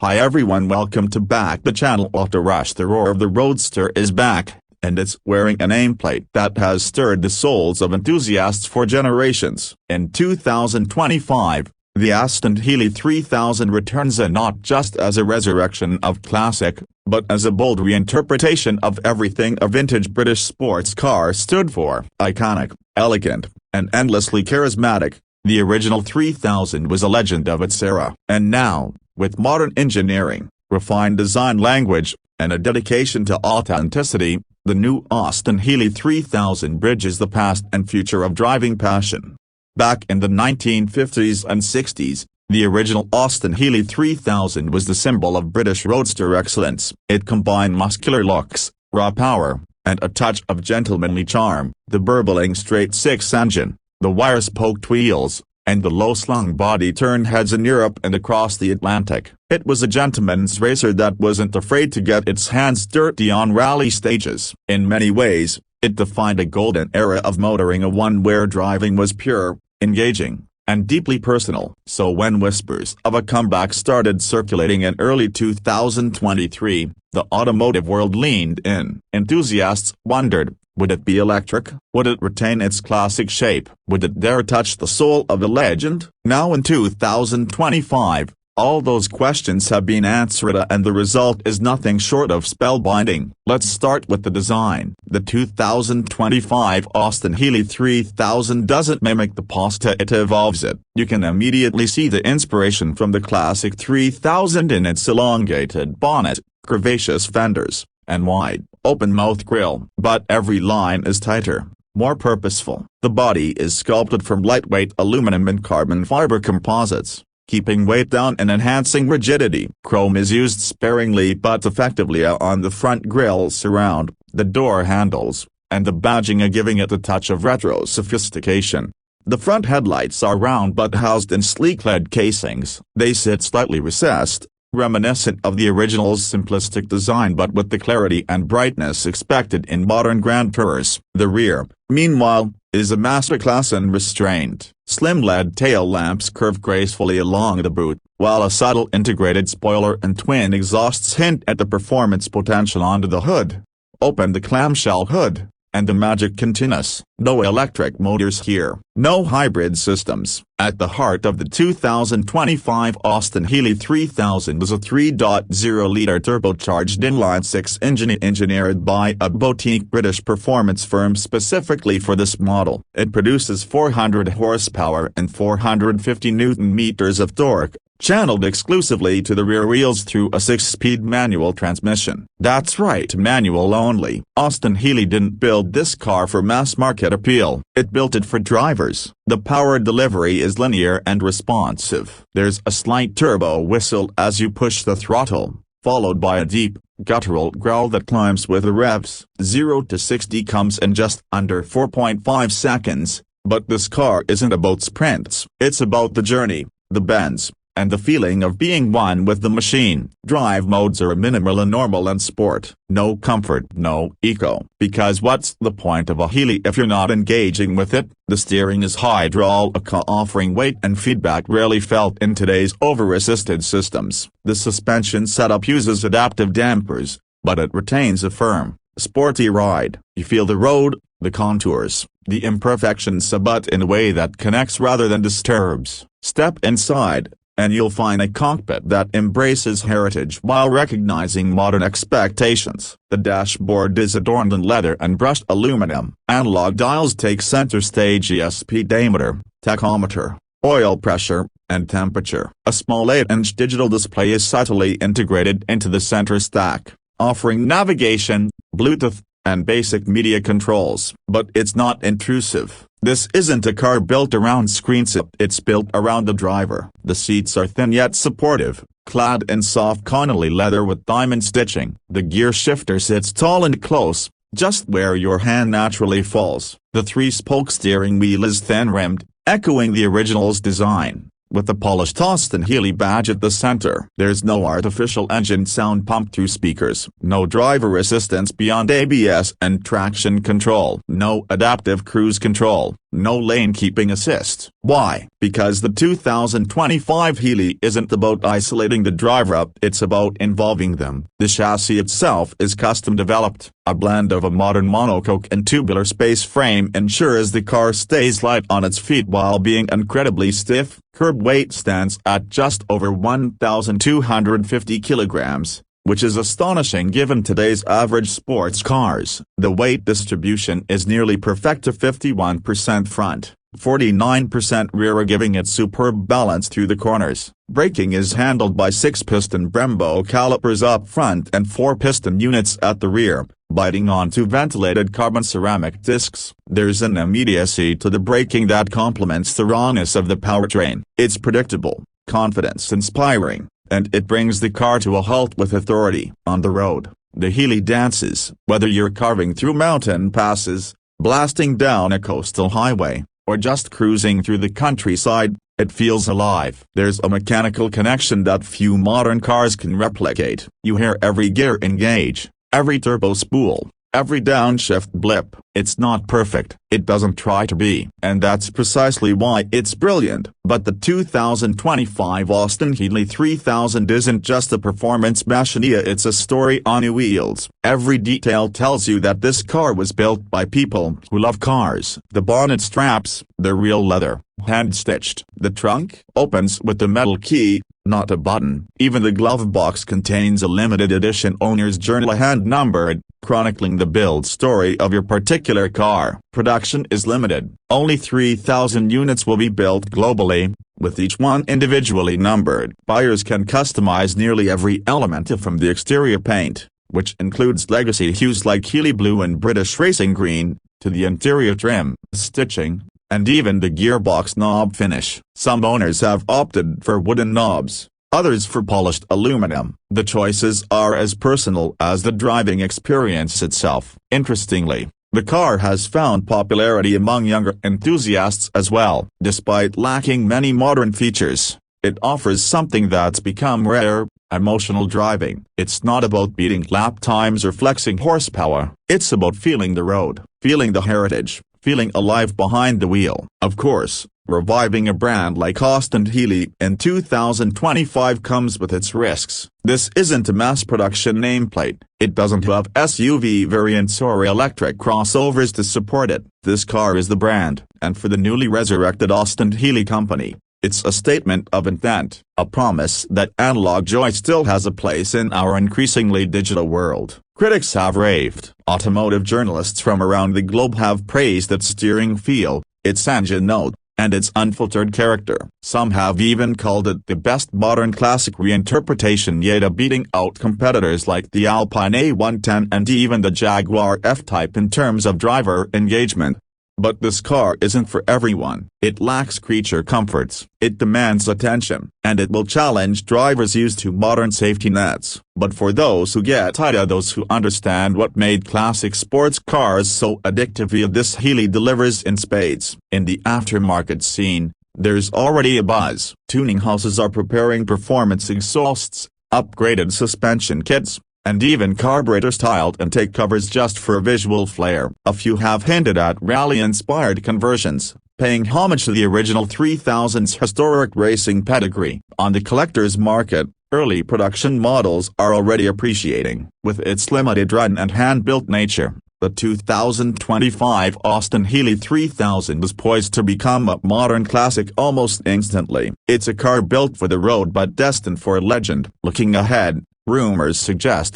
Hi everyone, welcome to back the channel. Auto Rush. The roar of the Roadster is back, and it's wearing a nameplate that has stirred the souls of enthusiasts for generations. In 2025, the Austin-Healey 3000 returns, and not just as a resurrection of classic, but as a bold reinterpretation of everything a vintage British sports car stood for. Iconic, elegant, and endlessly charismatic, the original 3000 was a legend of its era. And now, with modern engineering, refined design language, and a dedication to authenticity, the new Austin-Healey 3000 bridges the past and future of driving passion. Back in the 1950s and 60s, the original Austin-Healey 3000 was the symbol of British roadster excellence. It combined muscular looks, raw power, and a touch of gentlemanly charm. The burbling straight-six engine, the wire-spoked wheels, and the low-slung body turned heads in Europe and across the Atlantic. It was a gentleman's racer that wasn't afraid to get its hands dirty on rally stages. In many ways, it defined a golden era of motoring, a one where driving was pure, engaging, and deeply personal. So when whispers of a comeback started circulating in early 2023, the automotive world leaned in. Enthusiasts wondered, would it be electric? Would it retain its classic shape? Would it dare touch the soul of a legend? Now in 2025, all those questions have been answered, and the result is nothing short of spellbinding. Let's start with the design. The 2025 Austin-Healey 3000 doesn't mimic the past, it evolves it. You can immediately see the inspiration from the classic 3000 in its elongated bonnet, curvaceous fenders, and wide, open-mouth grille. But every line is tighter, more purposeful. The body is sculpted from lightweight aluminum and carbon fiber composites, keeping weight down and enhancing rigidity. Chrome is used sparingly but effectively on the front grille surround, the door handles, and the badging, giving it a touch of retro sophistication. The front headlights are round but housed in sleek LED casings. They sit slightly recessed, reminiscent of the original's simplistic design but with the clarity and brightness expected in modern Grand Tours. The rear, meanwhile, is a masterclass in restraint. Slim LED tail lamps curve gracefully along the boot, while a subtle integrated spoiler and twin exhausts hint at the performance potential under the hood. Open the clamshell hood, and the magic continues. No electric motors here. No hybrid systems. At the heart of the 2025 Austin-Healey 3000 is a 3.0-liter turbocharged inline-six engine engineered by a boutique British performance firm specifically for this model. It produces 400 horsepower and 450 newton-meters of torque, channeled exclusively to the rear wheels through a 6-speed manual transmission. That's right, manual only. Austin-Healey didn't build this car for mass-market appeal. It built it for drivers. The power delivery is linear and responsive. There's a slight turbo whistle as you push the throttle, followed by a deep, guttural growl that climbs with the revs. 0 to 60 comes in just under 4.5 seconds, but this car isn't about sprints. It's about the journey, the bends, and the feeling of being one with the machine. Drive modes are minimal and normal and sport. No comfort, no eco. Because what's the point of a Healey if you're not engaging with it? The steering is hydraulic, offering weight and feedback rarely felt in today's over-assisted systems. The suspension setup uses adaptive dampers, but it retains a firm, sporty ride. You feel the road, the contours, the imperfections, but in a way that connects rather than disturbs. Step inside, and you'll find a cockpit that embraces heritage while recognizing modern expectations. The dashboard is adorned in leather and brushed aluminum. Analog dials take center stage: speedometer, tachometer, oil pressure, and temperature. A small 8-inch digital display is subtly integrated into the center stack, offering navigation, Bluetooth, and basic media controls. But it's not intrusive. This isn't a car built around screens, it's built around the driver. The seats are thin yet supportive, clad in soft Connelly leather with diamond stitching. The gear shifter sits tall and close, just where your hand naturally falls. The 3-spoke steering wheel is thin-rimmed, echoing the original's design, with the polished Austin-Healey badge at the center. There's no artificial engine sound pumped through speakers, no driver assistance beyond ABS and traction control, no adaptive cruise control, no lane keeping assist. Why? Because the 2025 Healey isn't about isolating the driver, it's about involving them. The chassis itself is custom developed. A blend of a modern monocoque and tubular space frame ensures the car stays light on its feet while being incredibly stiff. Curb weight stands at just over 1,250 kilograms, which is astonishing given today's average sports cars. The weight distribution is nearly perfect to 51% front, 49% rear, giving it superb balance through the corners. Braking is handled by 6-piston Brembo calipers up front and 4-piston units at the rear, biting onto ventilated carbon ceramic discs. There's an immediacy to the braking that complements the rawness of the powertrain. It's predictable, confidence-inspiring, and it brings the car to a halt with authority. On the road, the Healey dances. Whether you're carving through mountain passes, blasting down a coastal highway, or just cruising through the countryside, it feels alive. There's a mechanical connection that few modern cars can replicate. You hear every gear engage, every turbo spool, every downshift blip. It's not perfect, it doesn't try to be, and that's precisely why it's brilliant. But the 2025 Austin-Healey 3000 isn't just a performance machine, it's a story on wheels. Every detail tells you that this car was built by people who love cars. The bonnet straps, they're real leather, hand-stitched. The trunk opens with a metal key, not a button. Even the glove box contains a limited edition owner's journal, hand-numbered, chronicling the build story of your particular car. Production is limited. Only 3,000 units will be built globally, with each one individually numbered. Buyers can customize nearly every element from the exterior paint, which includes legacy hues like Healey blue and British racing green, to the interior trim, stitching, and even the gearbox knob finish. Some owners have opted for wooden knobs, others for polished aluminum. The choices are as personal as the driving experience itself. Interestingly, the car has found popularity among younger enthusiasts as well. Despite lacking many modern features, it offers something that's become rare: emotional driving. It's not about beating lap times or flexing horsepower. It's about feeling the road, feeling the heritage, feeling alive behind the wheel. Of course, reviving a brand like Austin-Healey in 2025 comes with its risks. This isn't a mass-production nameplate. It doesn't have SUV variants or electric crossovers to support it. This car is the brand, and for the newly resurrected Austin-Healey company, it's a statement of intent, a promise that analog joy still has a place in our increasingly digital world. Critics have raved. Automotive journalists from around the globe have praised its steering feel, its engine note, and its unfiltered character. Some have even called it the best modern classic reinterpretation yet, beating out competitors like the Alpine A110 and even the Jaguar F-Type in terms of driver engagement. But this car isn't for everyone. It lacks creature comforts, it demands attention, and it will challenge drivers used to modern safety nets. But for those who get tired, those who understand what made classic sports cars so addictive, this Healey delivers in spades. In the aftermarket scene, there's already a buzz. Tuning houses are preparing performance exhausts, upgraded suspension kits, and even carburetor-styled intake covers just for visual flair. A few have hinted at rally-inspired conversions, paying homage to the original 3000's historic racing pedigree. On the collector's market, early production models are already appreciating. With its limited run and hand-built nature, the 2025 Austin-Healey 3000 is poised to become a modern classic almost instantly. It's a car built for the road but destined for legend. Looking ahead, rumors suggest